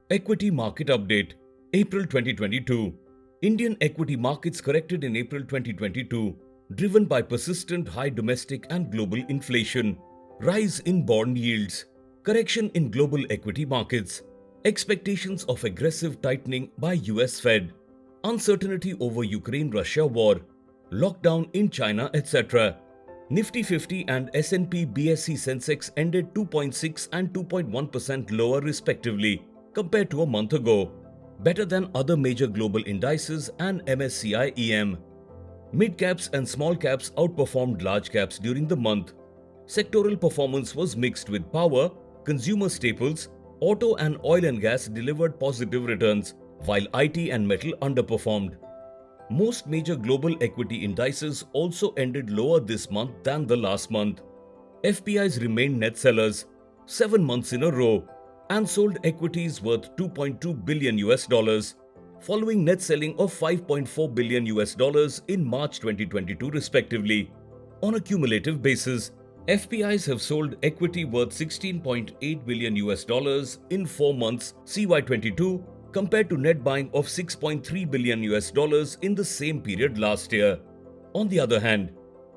Equity Market Update, April 2022. Indian equity markets corrected in April 2022, driven by persistent high domestic and global inflation, rise in bond yields, correction in global equity markets, expectations of aggressive tightening by US Fed, uncertainty over Ukraine-Russia war, lockdown in China, etc. Nifty 50 and S&P BSE Sensex ended 2.6 and 2.1% lower respectively compared to a month ago, better than other major global indices and MSCI EM. Mid-caps and small caps outperformed large caps during the month. Sectoral performance was mixed with power, consumer staples, auto and oil and gas delivered positive returns, while IT and metal underperformed. Most major global equity indices also ended lower this month than the last month. FPIs remained net sellers 7 months in a row and sold equities worth 2.2 billion US dollars, following net selling of 5.4 billion US dollars in March 2022 respectively. On a cumulative basis, FPIs have sold equity worth 16.8 billion US dollars in 4 months CY22 compared to net buying of 6.3 billion US dollars in the same period last year. On the other hand,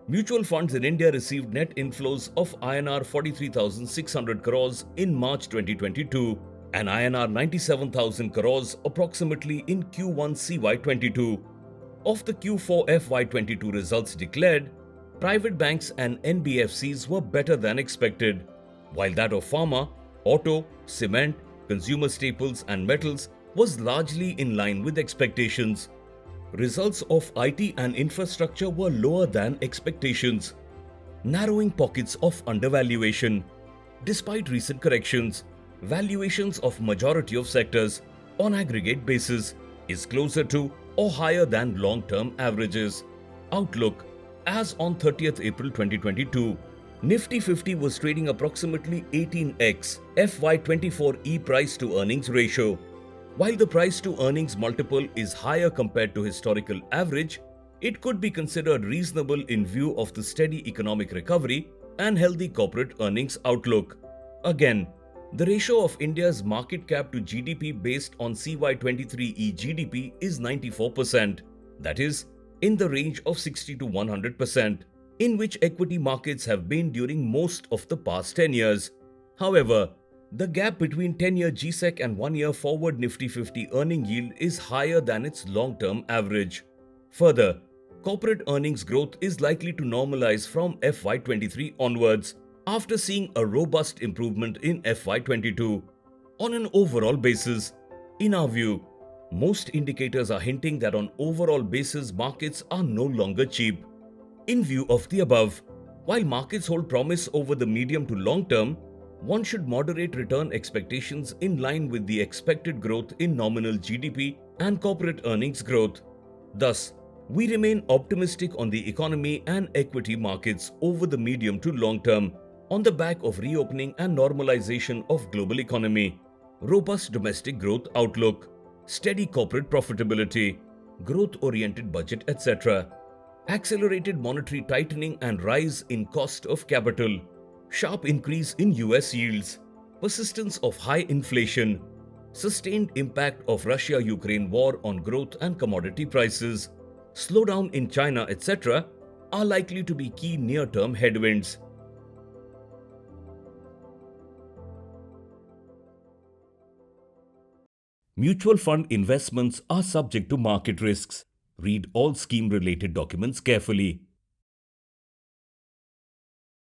mutual funds in India received net inflows of INR 43,600 crores in March 2022 and INR 97,000 crores approximately in Q1 CY22. Of the Q4 FY22 results declared, private banks and NBFCs were better than expected, while that of pharma, auto, cement, consumer staples and metals was largely in line with expectations. Results of IT and infrastructure were lower than expectations, narrowing pockets of undervaluation. Despite recent corrections, valuations of majority of sectors on aggregate basis is closer to or higher than long-term averages. Outlook: as on 30th April 2022, Nifty 50 was trading approximately 18x FY24 E-price to earnings ratio. While the price to earnings multiple is higher compared to historical average, it could be considered reasonable in view of the steady economic recovery and healthy corporate earnings outlook. Again, the ratio of India's market cap to GDP based on CY23 e-GDP is 94%, that is, in the range of 60 to 100%, in which equity markets have been during most of the past 10 years. However, the gap between 10-year GSEC and 1-year forward Nifty 50 earning yield is higher than its long-term average. Further, corporate earnings growth is likely to normalize from FY23 onwards after seeing a robust improvement in FY22. On an overall basis, in our view, most indicators are hinting that on overall basis markets are no longer cheap. In view of the above, while markets hold promise over the medium to long term, one should moderate return expectations in line with the expected growth in nominal GDP and corporate earnings growth. Thus, we remain optimistic on the economy and equity markets over the medium to long term on the back of reopening and normalization of global economy, robust domestic growth outlook, steady corporate profitability, growth-oriented budget, etc., accelerated monetary tightening and rise in cost of capital, sharp increase in US yields, persistence of high inflation, sustained impact of Russia-Ukraine war on growth and commodity prices, slowdown in China, etc., are likely to be key near-term headwinds. Mutual fund investments are subject to market risks. Read all scheme-related documents carefully.